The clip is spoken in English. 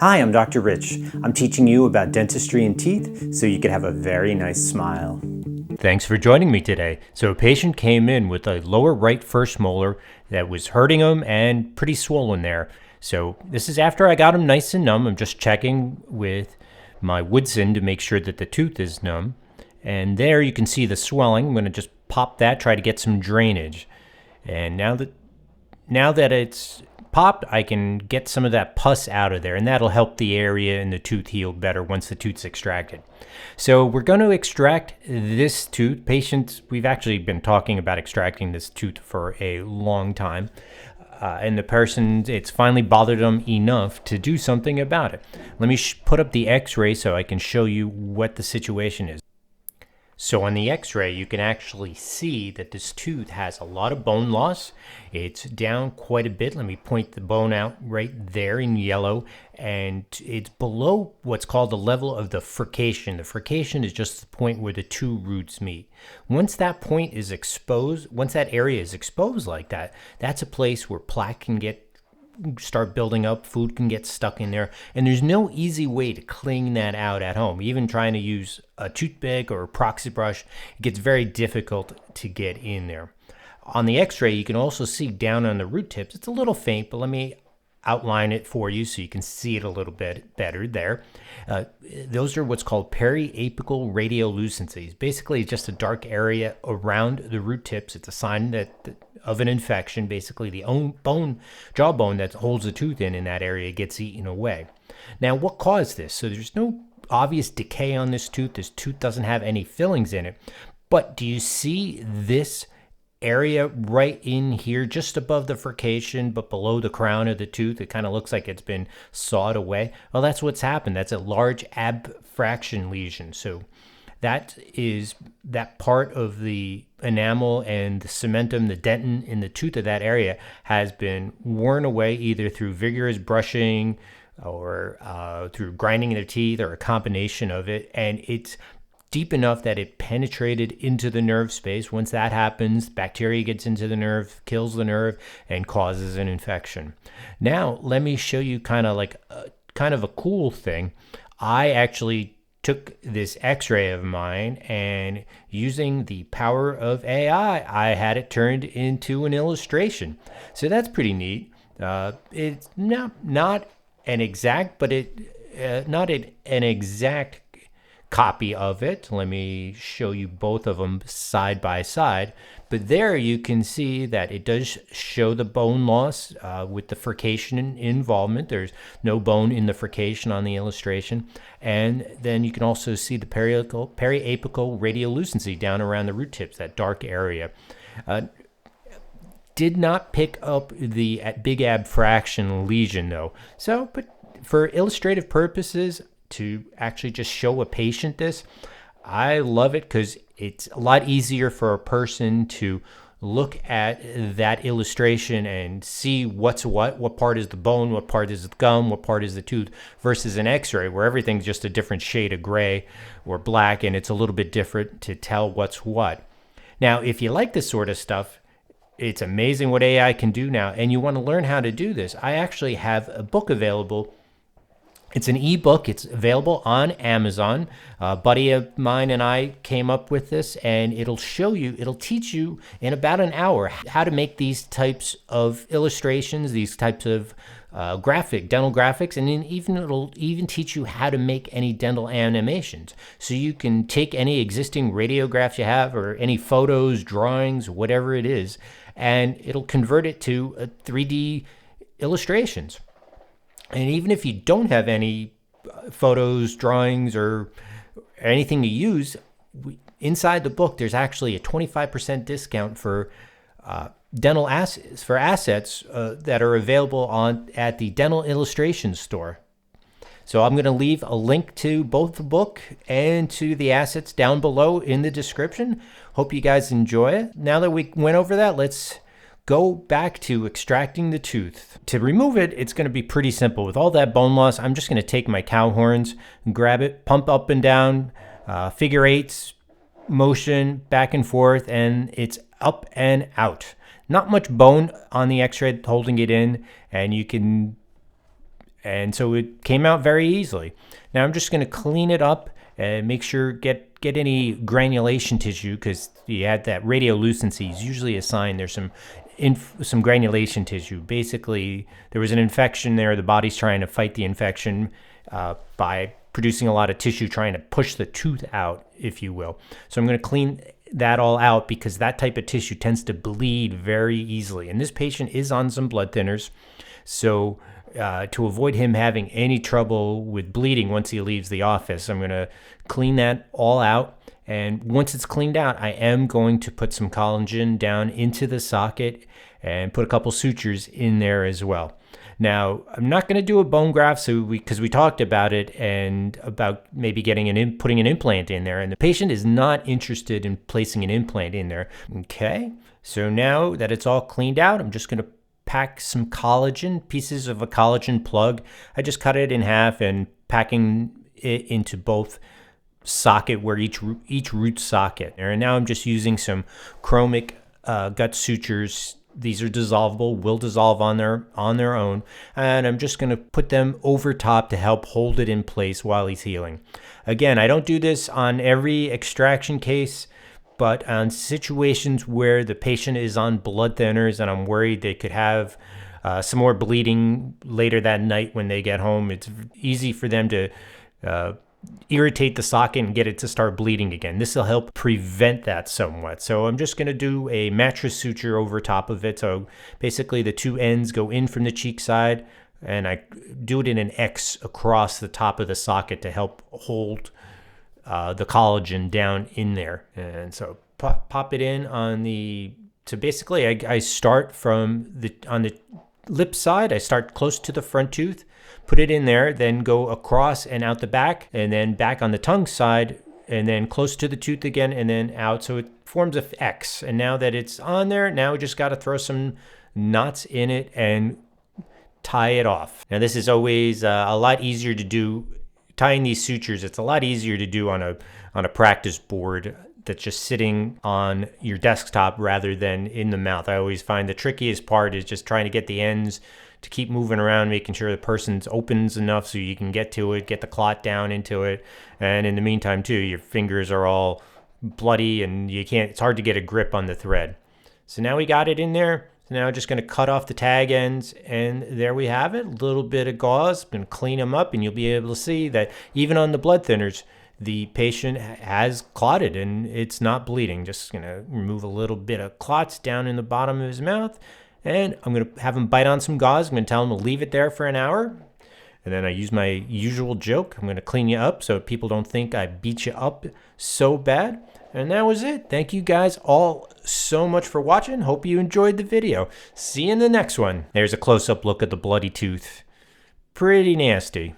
Hi, I'm Dr. Rich. I'm teaching you about dentistry and teeth so you can have a very nice smile. Thanks for joining me today. So a patient came in with a lower right first molar that was hurting him and pretty swollen there. So this is after I got him nice and numb. I'm just checking with my Woodson to make sure that the tooth is numb. And there you can see the swelling. I'm going to just pop that, try to get some drainage. And now that it's popped, I can get some of that pus out of there, and that'll help the area in the tooth heal better once the tooth's extracted. So we're going to extract this tooth. Patients, we've actually been talking about extracting this tooth for a long time. And the person, it's finally bothered them enough to do something about it. Let me put up the x-ray so I can show you what the situation is. So on the x-ray, you can actually see that this tooth has a lot of bone loss. It's down quite a bit. Let me point the bone out right there in yellow. And it's below what's called the level of the furcation. The furcation is just the point where the two roots meet. Once that point is exposed, once that area is exposed like that, that's a place where plaque can start building up, food can get stuck in there, and there's no easy way to clean that out at home. Even trying to use a toothpick or a proxy brush, it gets very difficult to get in there. On the x-ray, you can also see down on the root tips. It's a little faint, but let me outline it for you so you can see it a little bit better there. Those are what's called periapical radiolucencies. Basically, it's just a dark area around the root tips. It's a sign of an infection. Basically, the jawbone that holds the tooth in that area gets eaten away. Now, what caused this? So there's no obvious decay on this tooth. This tooth doesn't have any fillings in it. But do you see this area right in here, just above the furcation, but below the crown of the tooth? It kind of looks like it's been sawed away. Well, that's what's happened. That's a large abfraction lesion. So that is that part of the enamel and the cementum, the dentin in the tooth of that area has been worn away either through vigorous brushing or through grinding their teeth or a combination of it. And it's deep enough that it penetrated into the nerve space. Once that happens, bacteria gets into the nerve, kills the nerve, and causes an infection. Now, let me show you kind of a cool thing. I actually took this x-ray of mine, and using the power of AI, I had it turned into an illustration. So that's pretty neat. It's not an exact, but not an exact copy of it. Let me show you both of them side by side. But there you can see that it does show the bone loss with the furcation involvement. There's no bone in the furcation on the illustration. And then you can also see the periapical radiolucency down around the root tips, that dark area. Did not pick up the big abfraction lesion though. So, but for illustrative purposes, to actually just show a patient this, I love it because it's a lot easier for a person to look at that illustration and see what part is the bone, what part is the gum, what part is the tooth, versus an x-ray where everything's just a different shade of gray or black and it's a little bit different to tell what's what. Now, if you like this sort of stuff, it's amazing what AI can do now, and you want to learn how to do this. I actually have a book available. It's an ebook. It's available on Amazon. A buddy of mine and I came up with this, and it'll teach you in about an hour how to make these types of illustrations, these types of dental graphics, and then it'll even teach you how to make any dental animations. So you can take any existing radiographs you have or any photos, drawings, whatever it is, and it'll convert it to 3D illustrations. And even if you don't have any photos, drawings, or anything to use, inside the book, there's actually a 25% discount for dental assets, that are available at the Dental Illustration store. So I'm going to leave a link to both the book and to the assets down below in the description. Hope you guys enjoy it. Now that we went over that, let's go back to extracting the tooth. To remove it, it's going to be pretty simple. With all that bone loss, I'm just going to take my cow horns and grab it, pump up and down, figure eights, motion back and forth, and it's up and out. Not much bone on the x-ray holding it in, and you can And so it came out very easily. Now I'm just going to clean it up and make sure get any granulation tissue, because you had that radiolucency is usually a sign there's some granulation tissue. Basically, there was an infection there. The body's trying to fight the infection by producing a lot of tissue, trying to push the tooth out, if you will. So I'm going to clean that all out, because that type of tissue tends to bleed very easily. And this patient is on some blood thinners. So to avoid him having any trouble with bleeding once he leaves the office, I'm going to clean that all out. And once it's cleaned out, I am going to put some collagen down into the socket and put a couple sutures in there as well. Now, I'm not going to do a bone graft because we talked about it and about maybe putting an implant in there, and the patient is not interested in placing an implant in there. Okay, so now that it's all cleaned out, I'm just going to pack some collagen, pieces of a collagen plug. I just cut it in half and packing it into both socket, where each root socket. And now I'm just using some chromic gut sutures. These are dissolvable, will dissolve on their own, and I'm just going to put them over top to help hold it in place while he's healing. Again, I don't do this on every extraction case, but on situations where the patient is on blood thinners and I'm worried they could have some more bleeding later that night when they get home, it's easy for them to irritate the socket and get it to start bleeding again. This will help prevent that somewhat. So I'm just going to do a mattress suture over top of it. So basically the two ends go in from the cheek side, and I do it in an X across the top of the socket to help hold the collagen down in there. And so pop it in on the, so basically I start on the lip side, I start close to the front tooth, put it in there, then go across and out the back, and then back on the tongue side, and then close to the tooth again, and then out. So it forms an X. And now that it's on there, now we just got to throw some knots in it and tie it off. Now this is always a lot easier to do. Tying these sutures, it's a lot easier to do on a practice board that's just sitting on your desktop rather than in the mouth. I always find the trickiest part is just trying to get the ends to keep moving around, making sure the person's opens enough so you can get to it, get the clot down into it. And in the meantime too, your fingers are all bloody and it's hard to get a grip on the thread. So now we got it in there. So now I'm just going to cut off the tag ends, and there we have it. A little bit of gauze, and clean them up, and you'll be able to see that even on the blood thinners, the patient has clotted and it's not bleeding. Just going to remove a little bit of clots down in the bottom of his mouth, and I'm going to have him bite on some gauze. I'm going to tell him to leave it there for an hour. And then I use my usual joke. I'm going to clean you up so people don't think I beat you up so bad. And that was it. Thank you guys all so much for watching. Hope you enjoyed the video. See you in the next one. There's a close-up look at the bloody tooth. Pretty nasty.